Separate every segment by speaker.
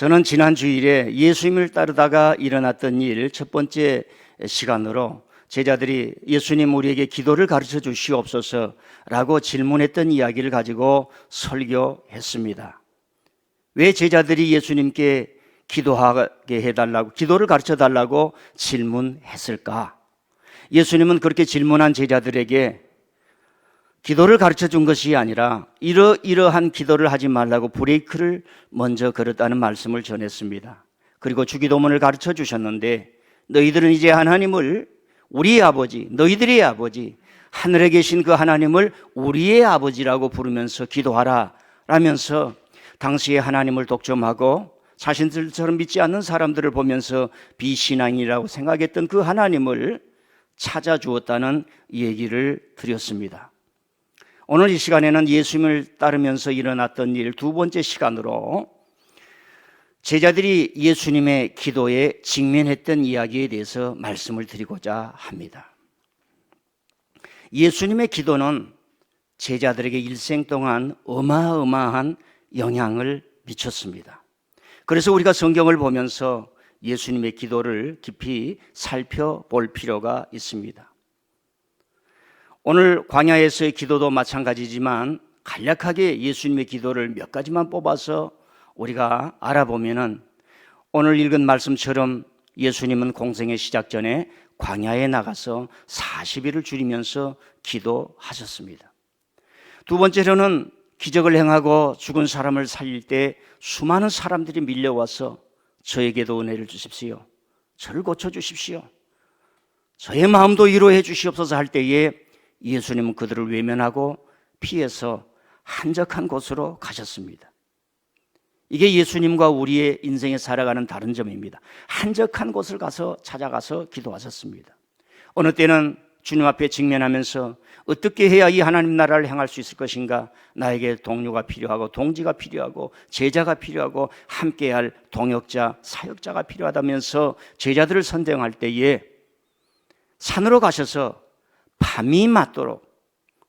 Speaker 1: 저는 지난 주일에 예수님을 따르다가 일어났던 일 첫 번째 시간으로 제자들이 예수님 우리에게 기도를 가르쳐 주시옵소서라고 질문했던 이야기를 가지고 설교했습니다. 왜 제자들이 예수님께 기도하게 해달라고, 기도를 가르쳐 달라고 질문했을까? 예수님은 그렇게 질문한 제자들에게 기도를 가르쳐 준 것이 아니라 이러이러한 기도를 하지 말라고 브레이크를 먼저 걸었다는 말씀을 전했습니다. 그리고 주기도문을 가르쳐 주셨는데 너희들은 이제 하나님을 우리의 아버지, 너희들의 아버지, 하늘에 계신 그 하나님을 우리의 아버지라고 부르면서 기도하라 라면서 당시에 하나님을 독점하고 자신들처럼 믿지 않는 사람들을 보면서 비신앙이라고 생각했던 그 하나님을 찾아주었다는 얘기를 드렸습니다. 오늘 이 시간에는 예수님을 따르면서 일어났던 일 두 번째 시간으로 제자들이 예수님의 기도에 직면했던 이야기에 대해서 말씀을 드리고자 합니다. 예수님의 기도는 제자들에게 일생 동안 어마어마한 영향을 미쳤습니다. 그래서 우리가 성경을 보면서 예수님의 기도를 깊이 살펴볼 필요가 있습니다. 오늘 광야에서의 기도도 마찬가지지만 간략하게 예수님의 기도를 몇 가지만 뽑아서 우리가 알아보면은 오늘 읽은 말씀처럼 예수님은 공생의 시작 전에 광야에 나가서 40일을 줄이면서 기도하셨습니다. 두 번째로는 기적을 행하고 죽은 사람을 살릴 때 수많은 사람들이 밀려와서 저에게도 은혜를 주십시오. 저를 고쳐주십시오. 저의 마음도 위로해 주시옵소서 할 때에 예수님은 그들을 외면하고 피해서 한적한 곳으로 가셨습니다. 이게 예수님과 우리의 인생에 살아가는 다른 점입니다. 한적한 곳을 찾아가서 기도하셨습니다. 어느 때는 주님 앞에 직면하면서 어떻게 해야 이 하나님 나라를 향할 수 있을 것인가? 나에게 동료가 필요하고 동지가 필요하고 제자가 필요하고 함께할 동역자, 사역자가 필요하다면서 제자들을 선정할 때에 산으로 가셔서 밤이 맞도록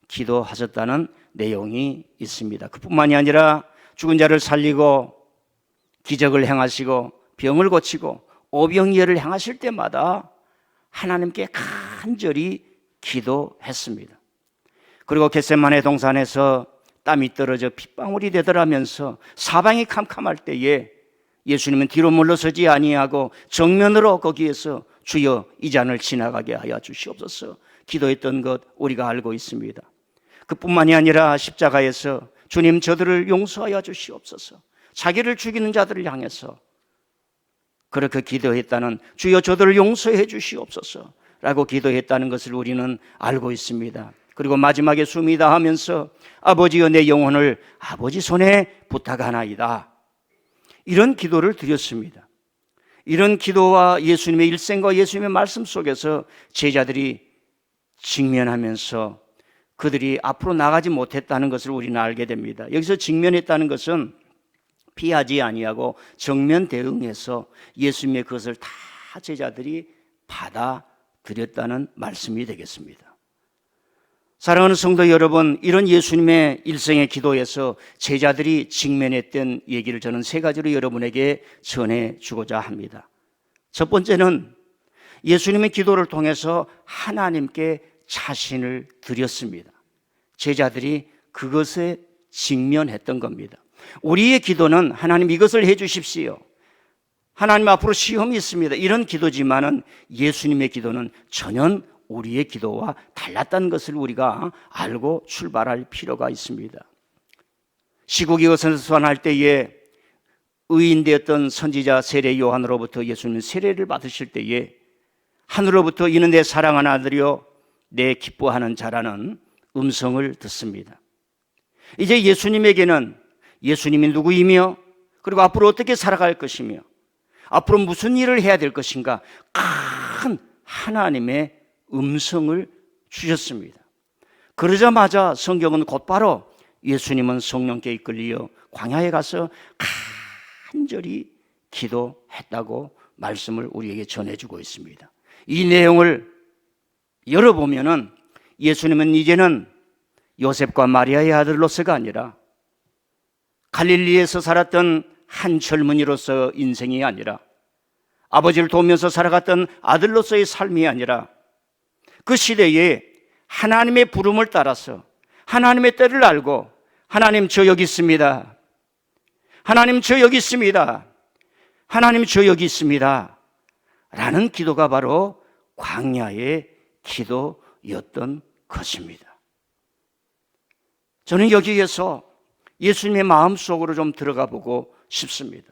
Speaker 1: 기도하셨다는 내용이 있습니다. 그뿐만이 아니라 죽은 자를 살리고 기적을 행하시고 병을 고치고 오병이어를 행하실 때마다 하나님께 간절히 기도했습니다. 그리고 겟세마네 동산에서 땀이 떨어져 핏방울이 되더라면서 사방이 캄캄할 때에 예수님은 뒤로 물러서지 아니하고 정면으로 거기에서 주여 이 잔을 지나가게 하여 주시옵소서 기도했던 것 우리가 알고 있습니다. 그뿐만이 아니라 십자가에서 주님 저들을 용서하여 주시옵소서 자기를 죽이는 자들을 향해서 그렇게 기도했다는 주여 저들을 용서해 주시옵소서 라고 기도했다는 것을 우리는 알고 있습니다. 그리고 마지막에 숨이 다하면서 아버지여 내 영혼을 아버지 손에 부탁하나이다 이런 기도를 드렸습니다. 이런 기도와 예수님의 일생과 예수님의 말씀 속에서 제자들이 직면하면서 그들이 앞으로 나가지 못했다는 것을 우리는 알게 됩니다. 여기서 직면했다는 것은 피하지 아니하고 정면 대응해서 예수님의 그것을 다 제자들이 받아들였다는 말씀이 되겠습니다. 사랑하는 성도 여러분, 이런 예수님의 일생의 기도에서 제자들이 직면했던 얘기를 저는 세 가지로 여러분에게 전해주고자 합니다. 첫 번째는 예수님의 기도를 통해서 하나님께 자신을 드렸습니다. 제자들이 그것에 직면했던 겁니다. 우리의 기도는 하나님 이것을 해 주십시오. 하나님 앞으로 시험이 있습니다. 이런 기도지만은 예수님의 기도는 전혀 우리의 기도와 달랐다는 것을 우리가 알고 출발할 필요가 있습니다. 시국이 어수선할 때에 의인 되었던 선지자 세례 요한으로부터 예수님은 세례를 받으실 때에 하늘로부터 이는 내 사랑하는 아들이요 내 기뻐하는 자라는 음성을 듣습니다. 이제 예수님에게는 예수님이 누구이며 그리고 앞으로 어떻게 살아갈 것이며 앞으로 무슨 일을 해야 될 것인가 큰 하나님의 음성을 주셨습니다. 그러자마자 성경은 곧바로 예수님은 성령께 이끌려 광야에 가서 간절히 기도했다고 말씀을 우리에게 전해주고 있습니다. 이 내용을 열어보면은 예수님은 이제는 요셉과 마리아의 아들로서가 아니라 갈릴리에서 살았던 한 젊은이로서 인생이 아니라 아버지를 도우면서 살아갔던 아들로서의 삶이 아니라 그 시대에 하나님의 부름을 따라서 하나님의 때를 알고 하나님 저 여기 있습니다. 하나님 저 여기 있습니다. 하나님 저 여기 있습니다. 라는 기도가 바로 광야의 기도였던 것입니다. 저는 여기에서 예수님의 마음속으로 좀 들어가 보고 싶습니다.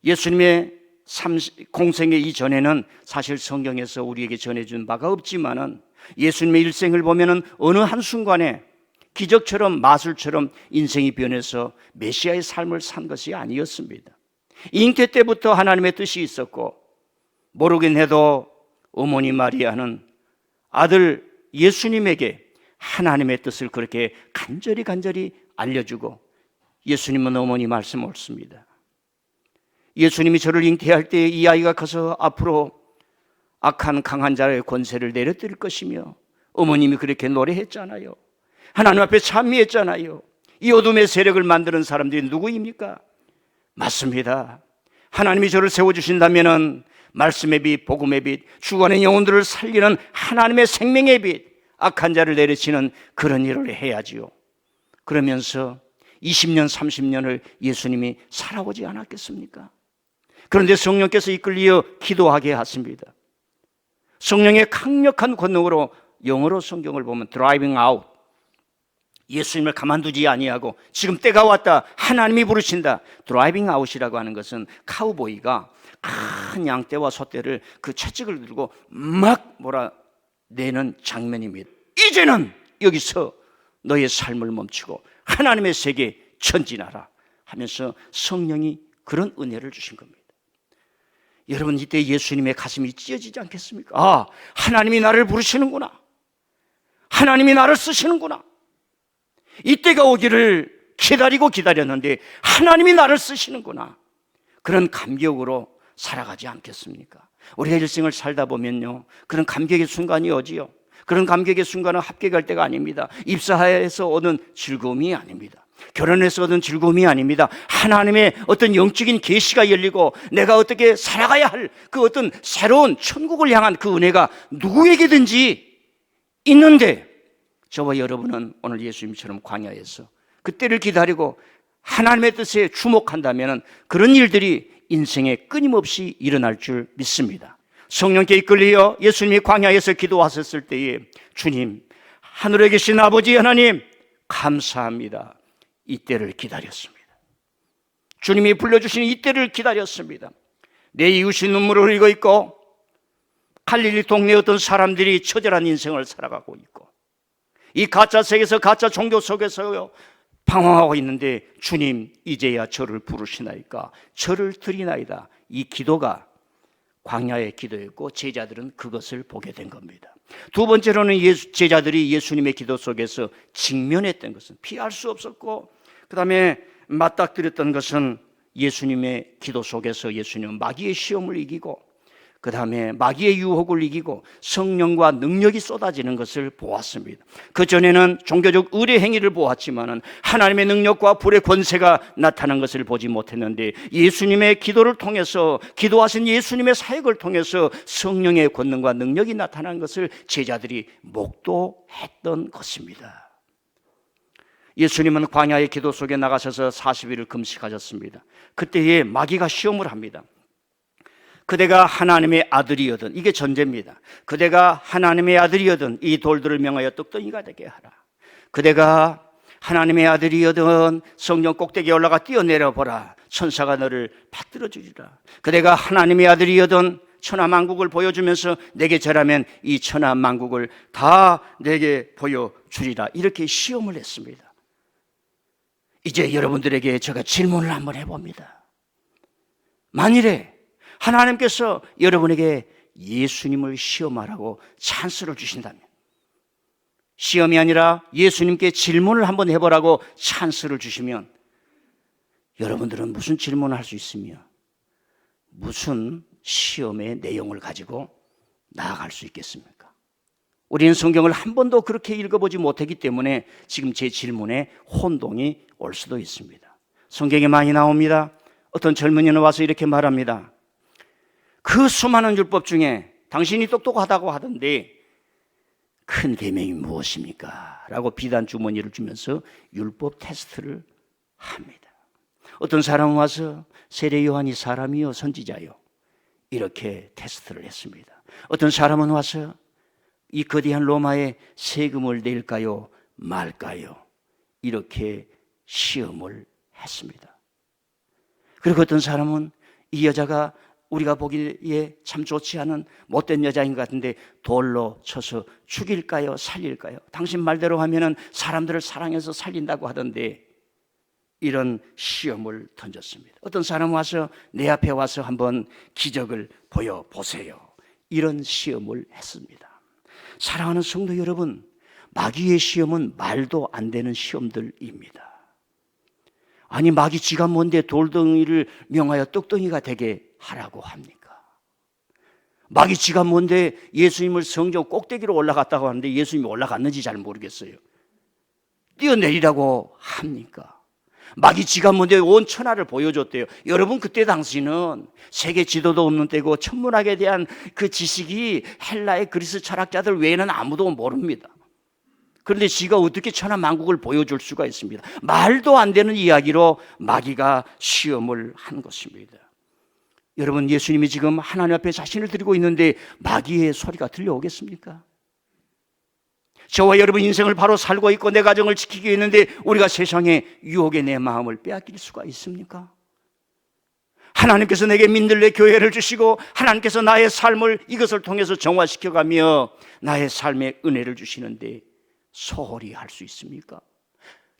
Speaker 1: 예수님의 공생의 이전에는 사실 성경에서 우리에게 전해준 바가 없지만은 예수님의 일생을 보면은 어느 한순간에 기적처럼 마술처럼 인생이 변해서 메시아의 삶을 산 것이 아니었습니다. 잉태 때부터 하나님의 뜻이 있었고 모르긴 해도 어머니 마리아는 아들 예수님에게 하나님의 뜻을 그렇게 간절히 알려주고 예수님은 어머니 말씀 옳습니다. 예수님이 저를 잉태할 때 이 아이가 커서 앞으로 악한 강한 자의 권세를 내려뜨릴 것이며 어머님이 그렇게 노래했잖아요. 하나님 앞에 찬미했잖아요. 이 어둠의 세력을 만드는 사람들이 누구입니까? 맞습니다. 하나님이 저를 세워주신다면 말씀의 빛, 복음의 빛, 죽어가는 영혼들을 살리는 하나님의 생명의 빛, 악한 자를 내리치는 그런 일을 해야지요. 그러면서 20년, 30년을 예수님이 살아오지 않았겠습니까? 그런데 성령께서 이끌려 기도하게 하십니다. 성령의 강력한 권능으로 영어로 성경을 보면 driving out, 예수님을 가만두지 아니하고 지금 때가 왔다, 하나님이 부르신다. 드라이빙 아웃이라고 하는 것은 카우보이가 큰 양떼와 소떼를 그 채찍을 들고 막 몰아내는 장면입니다. 이제는 여기서 너의 삶을 멈추고 하나님의 세계에 전진하라 하면서 성령이 그런 은혜를 주신 겁니다. 여러분, 이때 예수님의 가슴이 찢어지지 않겠습니까? 아, 하나님이 나를 부르시는구나. 하나님이 나를 쓰시는구나. 이때가 오기를 기다렸는데 하나님이 나를 쓰시는구나. 그런 감격으로 살아가지 않겠습니까? 우리가 일생을 살다 보면요, 그런 감격의 순간이 오지요. 그런 감격의 순간은 합격할 때가 아닙니다. 입사해서 얻은 즐거움이 아닙니다. 결혼해서 얻은 즐거움이 아닙니다. 하나님의 어떤 영적인 계시가 열리고 내가 어떻게 살아가야 할 그 어떤 새로운 천국을 향한 그 은혜가 누구에게든지 있는데, 저와 여러분은 오늘 예수님처럼 광야에서 그때를 기다리고 하나님의 뜻에 주목한다면 그런 일들이 인생에 끊임없이 일어날 줄 믿습니다. 성령께 이끌려 예수님이 광야에서 기도하셨을 때에 주님, 하늘에 계신 아버지 하나님 감사합니다. 이때를 기다렸습니다. 주님이 불러주신 이때를 기다렸습니다. 내 이웃이 눈물을 흘리고 있고 갈릴리 동네의 어떤 사람들이 처절한 인생을 살아가고 있고 이 가짜 세계에서 가짜 종교 속에서 방황하고 있는데 주님, 이제야 저를 부르시나이까? 저를 드리나이다. 이 기도가 광야의 기도였고 제자들은 그것을 보게 된 겁니다. 두 번째로는 제자들이 예수님의 기도 속에서 직면했던 것은 피할 수 없었고, 그 다음에 맞닥뜨렸던 것은 예수님의 기도 속에서 예수님은 마귀의 시험을 이기고 그 다음에 마귀의 유혹을 이기고 성령과 능력이 쏟아지는 것을 보았습니다. 그전에는 종교적 의례 행위를 보았지만 하나님의 능력과 불의 권세가 나타난 것을 보지 못했는데 예수님의 기도를 통해서, 기도하신 예수님의 사역을 통해서 성령의 권능과 능력이 나타난 것을 제자들이 목도했던 것입니다. 예수님은 광야의 기도 속에 나가셔서 40일을 금식하셨습니다. 그때에 마귀가 시험을 합니다. 그대가 하나님의 아들이거든, 이게 전제입니다. 그대가 하나님의 아들이거든 이 돌들을 명하여 떡덩이가 되게 하라. 그대가 하나님의 아들이거든 성령 꼭대기에 올라가 뛰어내려 보라. 천사가 너를 받들어 주리라. 그대가 하나님의 아들이거든 천하만국을 보여주면서 내게 절하면 이 천하만국을 다 내게 보여주리라. 이렇게 시험을 했습니다. 이제 여러분들에게 제가 질문을 한번 해봅니다. 만일에 하나님께서 여러분에게 예수님을 시험하라고 찬스를 주신다면, 시험이 아니라 예수님께 질문을 한번 해보라고 찬스를 주시면 여러분들은 무슨 질문을 할 수 있으며 무슨 시험의 내용을 가지고 나아갈 수 있겠습니까? 우리는 성경을 한 번도 그렇게 읽어보지 못했기 때문에 지금 제 질문에 혼동이 올 수도 있습니다. 성경에 많이 나옵니다. 어떤 젊은이는 와서 이렇게 말합니다. 그 수많은 율법 중에 당신이 똑똑하다고 하던데 큰 계명이 무엇입니까? 라고 비단 주머니를 주면서 율법 테스트를 합니다. 어떤 사람은 와서 세례 요한이 사람이요 선지자요 이렇게 테스트를 했습니다. 어떤 사람은 와서 이 거대한 로마에 세금을 낼까요 말까요 이렇게 시험을 했습니다. 그리고 어떤 사람은 이 여자가 우리가 보기에 참 좋지 않은 못된 여자인 것 같은데 돌로 쳐서 죽일까요 살릴까요? 당신 말대로 하면은 사람들을 사랑해서 살린다고 하던데 이런 시험을 던졌습니다. 어떤 사람 와서 내 앞에 와서 한번 기적을 보여보세요. 이런 시험을 했습니다. 사랑하는 성도 여러분, 마귀의 시험은 말도 안 되는 시험들입니다. 아니 마귀 지가 뭔데 돌덩이를 명하여 떡덩이가 되게 하라고 합니까? 마귀 지가 뭔데 예수님을 성전 꼭대기로 올라갔다고 하는데 예수님이 올라갔는지 잘 모르겠어요. 뛰어내리라고 합니까? 마귀 지가 뭔데 온 천하를 보여줬대요. 여러분 그때 당시는 세계 지도도 없는 때고 천문학에 대한 그 지식이 헬라의 그리스 철학자들 외에는 아무도 모릅니다. 그런데 지가 어떻게 천하 만국을 보여줄 수가 있습니다. 말도 안 되는 이야기로 마귀가 시험을 한 것입니다. 여러분 예수님이 지금 하나님 앞에 자신을 드리고 있는데 마귀의 소리가 들려오겠습니까? 저와 여러분 인생을 바로 살고 있고 내 가정을 지키고 있는데 우리가 세상의 유혹에 내 마음을 빼앗길 수가 있습니까? 하나님께서 내게 민들레 교회를 주시고 하나님께서 나의 삶을 이것을 통해서 정화시켜가며 나의 삶에 은혜를 주시는데 소홀히 할 수 있습니까?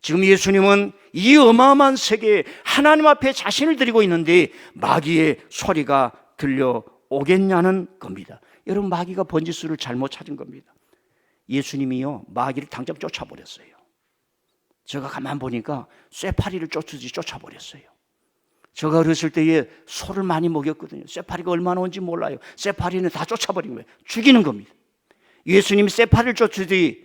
Speaker 1: 지금 예수님은 이 어마어마한 세계에 하나님 앞에 자신을 드리고 있는데 마귀의 소리가 들려오겠냐는 겁니다. 여러분 마귀가 번지수를 잘못 찾은 겁니다. 예수님이요 마귀를 당장 쫓아버렸어요. 제가 가만 보니까 쇠파리를 쫓듯이 쫓아버렸어요. 제가 어렸을 때에 소를 많이 먹였거든요. 쇠파리가 얼마나 온지 몰라요. 쇠파리는 다 쫓아버린 거예요. 죽이는 겁니다. 예수님이 쇠파리를 쫓듯이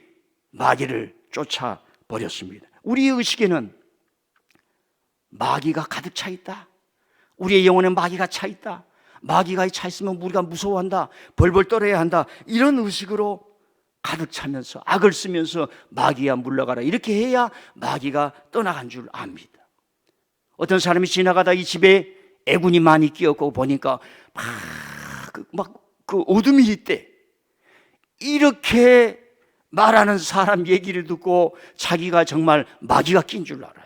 Speaker 1: 마귀를 쫓아버렸습니다. 우리의 의식에는 마귀가 가득 차 있다. 우리의 영혼에 마귀가 차 있다. 마귀가 차 있으면 우리가 무서워한다. 벌벌 떨어야 한다. 이런 의식으로 가득 차면서 악을 쓰면서 마귀야 물러가라 이렇게 해야 마귀가 떠나간 줄 압니다. 어떤 사람이 지나가다 이 집에 애군이 많이 끼었고 보니까 그 어둠이 있대. 이렇게 말하는 사람 얘기를 듣고 자기가 정말 마귀가 낀 줄 알아요.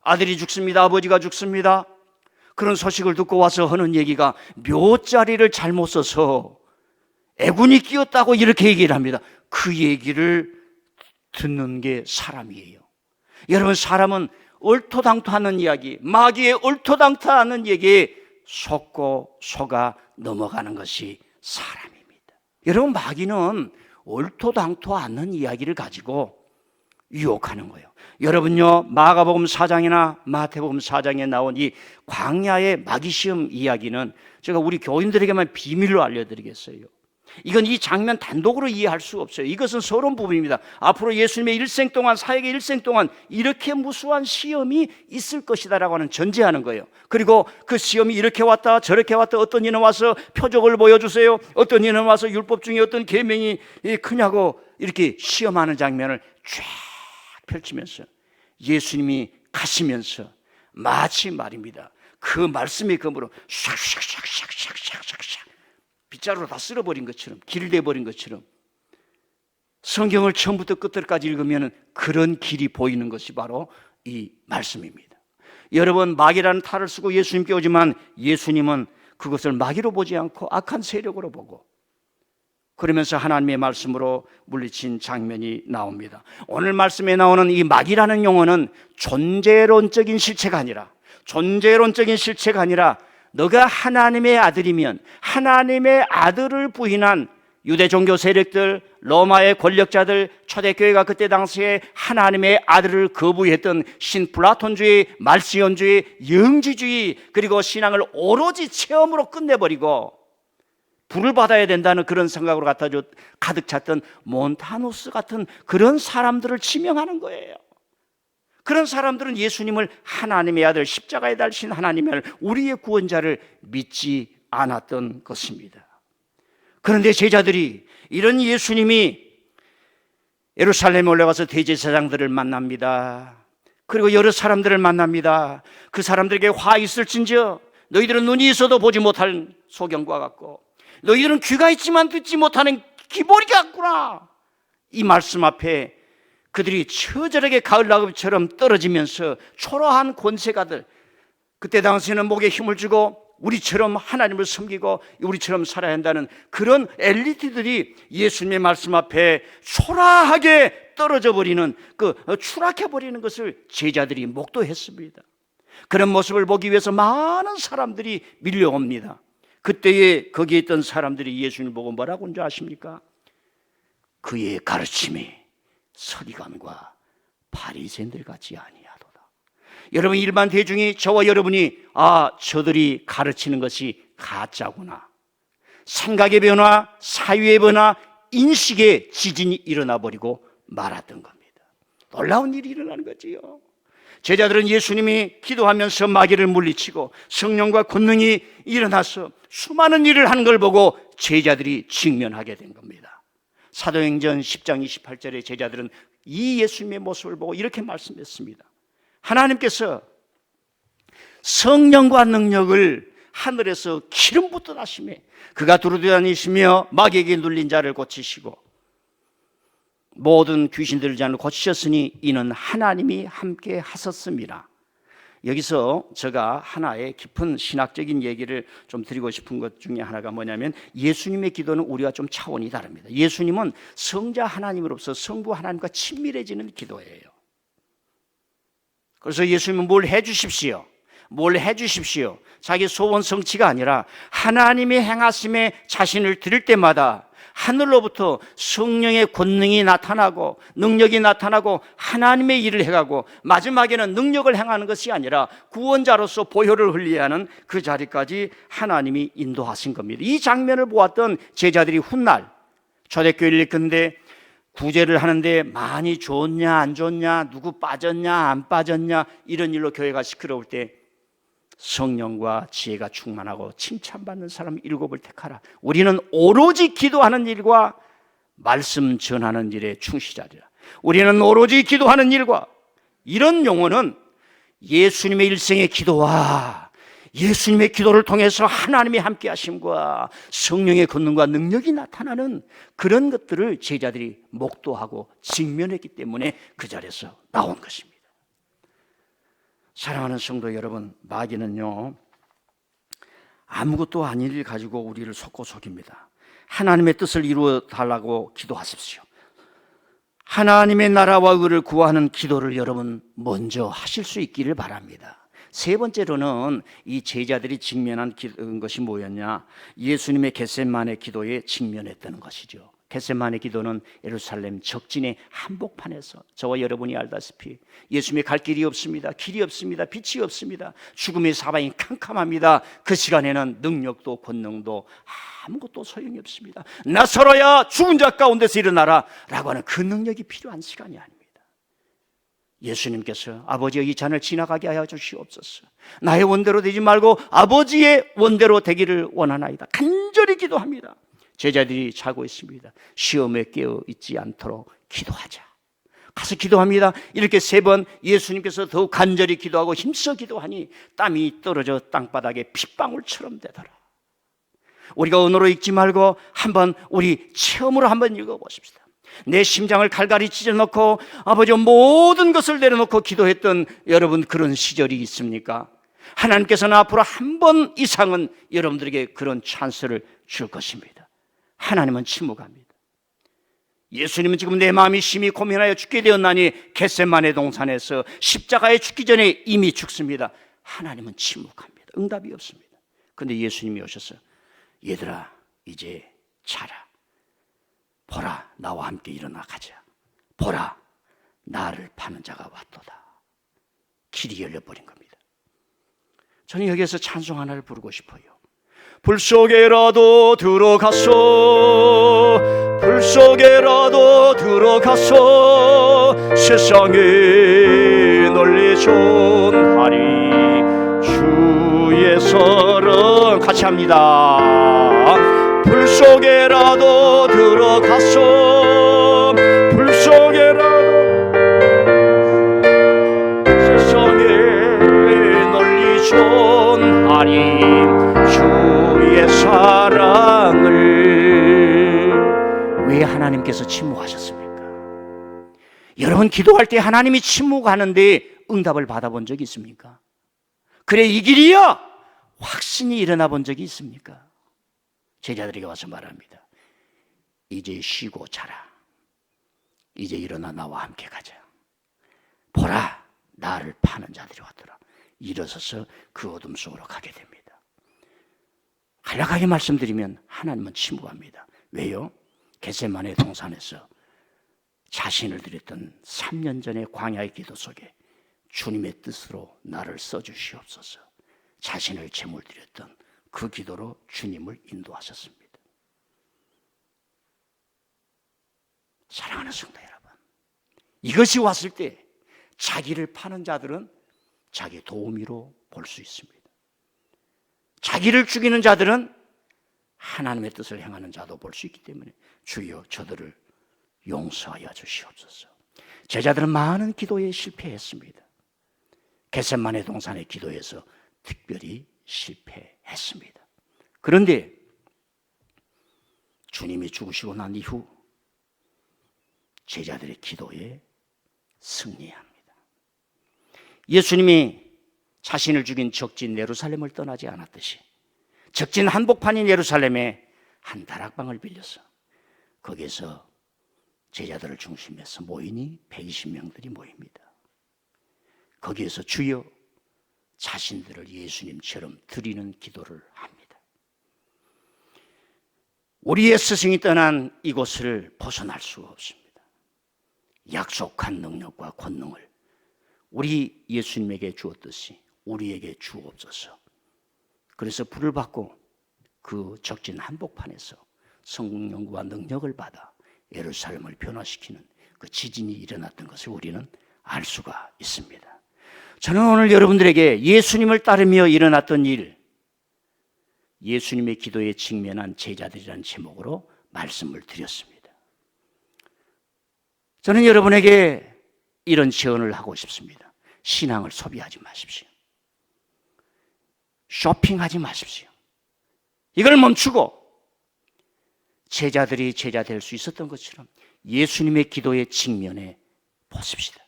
Speaker 1: 아들이 죽습니다. 아버지가 죽습니다. 그런 소식을 듣고 와서 하는 얘기가 묘자리를 잘못 써서 애군이 끼었다고 이렇게 얘기를 합니다. 그 얘기를 듣는 게 사람이에요. 여러분 사람은 얼토당토하는 이야기, 마귀의 얼토당토하는 얘기에 속고 속아 넘어가는 것이 사람입니다. 여러분 마귀는 얼토당토 않는 이야기를 가지고 유혹하는 거예요. 여러분요 마가복음 4장이나 마태복음 4장에 나온 이 광야의 마귀시험 이야기는 제가 우리 교인들에게만 비밀로 알려드리겠어요. 이건 이 장면 단독으로 이해할 수 없어요. 이것은 서론 부분입니다. 앞으로 예수님의 일생 동안 사역의 일생 동안 이렇게 무수한 시험이 있을 것이다라고 하는 전제하는 거예요. 그리고 그 시험이 이렇게 왔다 저렇게 왔다 어떤 이는 와서 표적을 보여주세요. 어떤 이는 와서 율법 중에 어떤 계명이 크냐고 이렇게 시험하는 장면을 쫙 펼치면서 예수님이 가시면서 마치 말입니다. 그 말씀의 검으로 샥샥샥샥샥샥샥 빗자루로 다 쓸어버린 것처럼 길대버린 것처럼 성경을 처음부터 끝까지 읽으면 그런 길이 보이는 것이 바로 이 말씀입니다. 여러분 마귀라는 탈을 쓰고 예수님께 오지만 예수님은 그것을 마귀로 보지 않고 악한 세력으로 보고 그러면서 하나님의 말씀으로 물리친 장면이 나옵니다. 오늘 말씀에 나오는 이 마귀라는 용어는 존재론적인 실체가 아니라 너가 하나님의 아들이면 하나님의 아들을 부인한 유대 종교 세력들, 로마의 권력자들, 초대교회가 그때 당시에 하나님의 아들을 거부했던 신플라톤주의, 말시온주의, 영지주의 그리고 신앙을 오로지 체험으로 끝내버리고 불을 받아야 된다는 그런 생각으로 가득 찼던 몬타누스 같은 그런 사람들을 지명하는 거예요. 그런 사람들은 예수님을 하나님의 아들, 십자가에 달리신 하나님의 아들, 우리의 구원자를 믿지 않았던 것입니다. 그런데 제자들이 이런 예수님이 예루살렘에 올라가서 대제사장들을 만납니다. 그리고 여러 사람들을 만납니다. 그 사람들에게 화 있을진저 너희들은 눈이 있어도 보지 못할 소경과 같고 너희들은 귀가 있지만 듣지 못하는 기보리 같구나. 이 말씀 앞에 그들이 처절하게 가을 낙엽처럼 떨어지면서 초라한 권세가들, 그때 당시에는 목에 힘을 주고 우리처럼 하나님을 섬기고 우리처럼 살아야 한다는 그런 엘리트들이 예수님의 말씀 앞에 초라하게 떨어져 버리는, 추락해 버리는 것을 제자들이 목도했습니다. 그런 모습을 보기 위해서 많은 사람들이 밀려옵니다. 그때에 거기에 있던 사람들이 예수님을 보고 뭐라고 하는 줄 아십니까? 그의 가르침이 서기관과 바리새인들 같지 아니하도다. 여러분, 일반 대중이 저와 여러분이 저들이 가르치는 것이 가짜구나, 생각의 변화, 사유의 변화, 인식의 지진이 일어나 버리고 말았던 겁니다. 놀라운 일이 일어나는 거지요. 제자들은 예수님이 기도하면서 마귀를 물리치고 성령과 권능이 일어나서 수많은 일을 하는 걸 보고 제자들이 직면하게 된 겁니다. 사도행전 10장 28절에 제자들은 이 예수님의 모습을 보고 이렇게 말씀했습니다. 하나님께서 성령과 능력을 하늘에서 기름 붓듯 하시매 그가 두루다니시며 마귀에게 눌린 자를 고치시고 모든 귀신들을 자를 고치셨으니 이는 하나님이 함께 하셨습니다. 여기서 제가 하나의 깊은 신학적인 얘기를 좀 드리고 싶은 것 중에 하나가 뭐냐면, 예수님의 기도는 우리와 좀 차원이 다릅니다. 예수님은 성자 하나님으로서 성부 하나님과 친밀해지는 기도예요. 그래서 예수님은 뭘 해주십시오, 뭘 해주십시오, 자기 소원 성취가 아니라 하나님이 행하심에 자신을 드릴 때마다 하늘로부터 성령의 권능이 나타나고 능력이 나타나고 하나님의 일을 해가고 마지막에는 능력을 행하는 것이 아니라 구원자로서 보혈을 흘려야 하는 그 자리까지 하나님이 인도하신 겁니다. 이 장면을 보았던 제자들이 훗날 초대교회를 일컫는데 구제를 하는데 많이 좋냐 안 좋냐, 누구 빠졌냐 안 빠졌냐, 이런 일로 교회가 시끄러울 때 성령과 지혜가 충만하고 칭찬받는 사람 7을 택하라. 우리는 오로지 기도하는 일과 말씀 전하는 일에 충실하리라. 우리는 오로지 기도하는 일과, 이런 용어는 예수님의 일생의 기도와 예수님의 기도를 통해서 하나님이 함께 하심과 성령의 권능과 능력이 나타나는 그런 것들을 제자들이 목도하고 직면했기 때문에 그 자리에서 나온 것입니다. 사랑하는 성도 여러분, 마귀는요 아무것도 아닌 일 가지고 우리를 속고 속입니다. 하나님의 뜻을 이루어 달라고 기도하십시오. 하나님의 나라와 의를 구하는 기도를 여러분 먼저 하실 수 있기를 바랍니다. 세 번째로는 이 제자들이 직면한 것이 뭐였냐, 예수님의 겟세마네 기도에 직면했다는 것이죠. 겟세마네 기도는 예루살렘 적진의 한복판에서, 저와 여러분이 알다시피 예수님의 갈 길이 없습니다. 길이 없습니다. 빛이 없습니다. 죽음의 사방이 캄캄합니다. 그 시간에는 능력도 권능도 아무것도 소용이 없습니다. 나서로야 죽은 자 가운데서 일어나라 라고 하는 그 능력이 필요한 시간이 아닙니다. 예수님께서 아버지의 이 잔을 지나가게 하여 주시옵소서, 나의 원대로 되지 말고 아버지의 원대로 되기를 원하나이다, 간절히 기도합니다. 제자들이 자고 있습니다. 시험에 깨어 있지 않도록 기도하자. 가서 기도합니다. 이렇게 3번 예수님께서 더욱 간절히 기도하고 힘써 기도하니 땀이 떨어져 땅바닥에 핏방울처럼 되더라. 우리가 언어로 읽지 말고 한번 우리 체험으로 한번 읽어보십시다. 내 심장을 갈갈이 찢어놓고 아버지 모든 것을 내려놓고 기도했던 여러분, 그런 시절이 있습니까? 하나님께서는 앞으로 한 번 이상은 여러분들에게 그런 찬스를 줄 것입니다. 하나님은 침묵합니다. 예수님은 지금 내 마음이 심히 고민하여 죽게 되었나니 겟세마네 동산에서 십자가에 죽기 전에 이미 죽습니다. 하나님은 침묵합니다. 응답이 없습니다. 그런데 예수님이 오셔서 얘들아 이제 자라. 보라 나와 함께 일어나 가자. 보라 나를 파는 자가 왔도다. 길이 열려버린 겁니다. 저는 여기에서 찬송 하나를 부르고 싶어요. 불 속에라도 들어가서, 불 속에라도 들어가서 세상에 널리 전하리. 주의 설은 같이 합니다. 불 속에라도 들어가서, 불 속에라도 세상에 널리 전하리. 주의 사랑을. 왜 하나님께서 침묵하셨습니까? 여러분, 기도할 때 하나님이 침묵하는데 응답을 받아본 적이 있습니까? 그래, 이 길이야 확신이 일어나 본 적이 있습니까? 제자들에게 와서 말합니다. 이제 쉬고 자라. 이제 일어나 나와 함께 가자. 보라, 나를 파는 자들이 왔더라. 일어서서 그 어둠 속으로 가게 됩니다. 간략하게 말씀드리면 하나님은 침묵합니다. 왜요? 겟세마네 동산에서 자신을 드렸던 3년 전의 광야의 기도 속에 주님의 뜻으로 나를 써주시옵소서, 자신을 제물 드렸던 그 기도로 주님을 인도하셨습니다. 사랑하는 성도 여러분, 이것이 왔을 때 자기를 파는 자들은 자기 도우미로 볼 수 있습니다. 자기를 죽이는 자들은 하나님의 뜻을 행하는 자도 볼 수 있기 때문에 주여 저들을 용서하여 주시옵소서. 제자들은 많은 기도에 실패했습니다. 겟세마네 동산의 기도에서 특별히 실패했습니다. 그런데 주님이 죽으시고 난 이후 제자들의 기도에 승리합니다. 예수님이 자신을 죽인 적진 예루살렘을 떠나지 않았듯이 적진 한복판인 예루살렘에 한 다락방을 빌려서 거기에서 제자들을 중심해서 모이니 120명들이 모입니다. 거기에서 주여 자신들을 예수님처럼 드리는 기도를 합니다. 우리의 스승이 떠난 이곳을 벗어날 수가 없습니다. 약속한 능력과 권능을 우리 예수님에게 주었듯이 우리에게 주옵소서. 그래서 불을 받고 그 적진 한복판에서 성령과 능력을 받아 예루살렘을 변화시키는 그 지진이 일어났던 것을 우리는 알 수가 있습니다. 저는 오늘 여러분들에게 예수님을 따르며 일어났던 일, 예수님의 기도에 직면한 제자들이라는 제목으로 말씀을 드렸습니다. 저는 여러분에게 이런 제언을 하고 싶습니다. 신앙을 소비하지 마십시오. 쇼핑하지 마십시오. 이걸 멈추고 제자들이 제자 될 수 있었던 것처럼 예수님의 기도에 직면해 보십시다.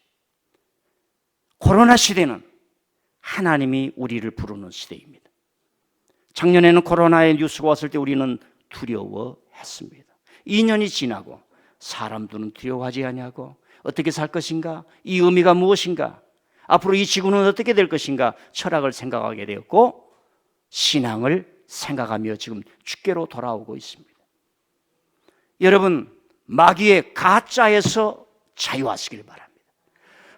Speaker 1: 코로나 시대는 하나님이 우리를 부르는 시대입니다. 작년에는 코로나의 뉴스가 왔을 때 우리는 두려워했습니다. 2년이 지나고 사람들은 두려워하지 아니하고 어떻게 살 것인가? 이 의미가 무엇인가? 앞으로 이 지구는 어떻게 될 것인가? 철학을 생각하게 되었고 신앙을 생각하며 지금 주께로 돌아오고 있습니다. 여러분, 마귀의 가짜에서 자유하시길 바랍니다.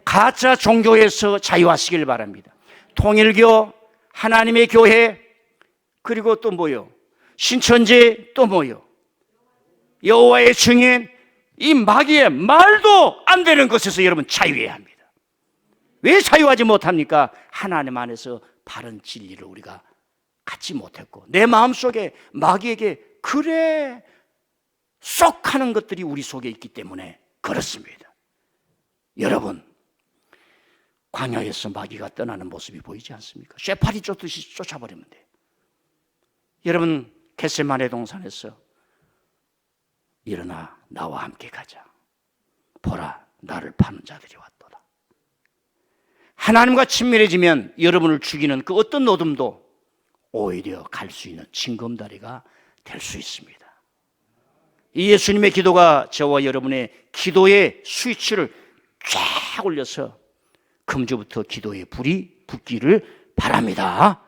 Speaker 1: 가짜 종교에서 자유하시길 바랍니다. 통일교, 하나님의 교회, 그리고 또 뭐요? 신천지, 또 뭐요? 여호와의 증인, 이 마귀의 말도 안 되는 것에서 여러분 자유해야 합니다. 왜 자유하지 못합니까? 하나님 안에서 바른 진리를 우리가 갖지 못했고 내 마음속에 마귀에게 그래 쏙 하는 것들이 우리 속에 있기 때문에 그렇습니다. 여러분, 광야에서 마귀가 떠나는 모습이 보이지 않습니까? 쇠파리 쫓듯이 쫓아버리면 돼요. 여러분, 겟세마네 동산에서 일어나 나와 함께 가자. 보라, 나를 파는 자들이 왔도다. 하나님과 친밀해지면 여러분을 죽이는 그 어떤 어둠도 오히려 갈 수 있는 징검다리가 될 수 있습니다. 이 예수님의 기도가 저와 여러분의 기도의 스위치를 쫙 올려서 금주부터 기도의 불이 붙기를 바랍니다.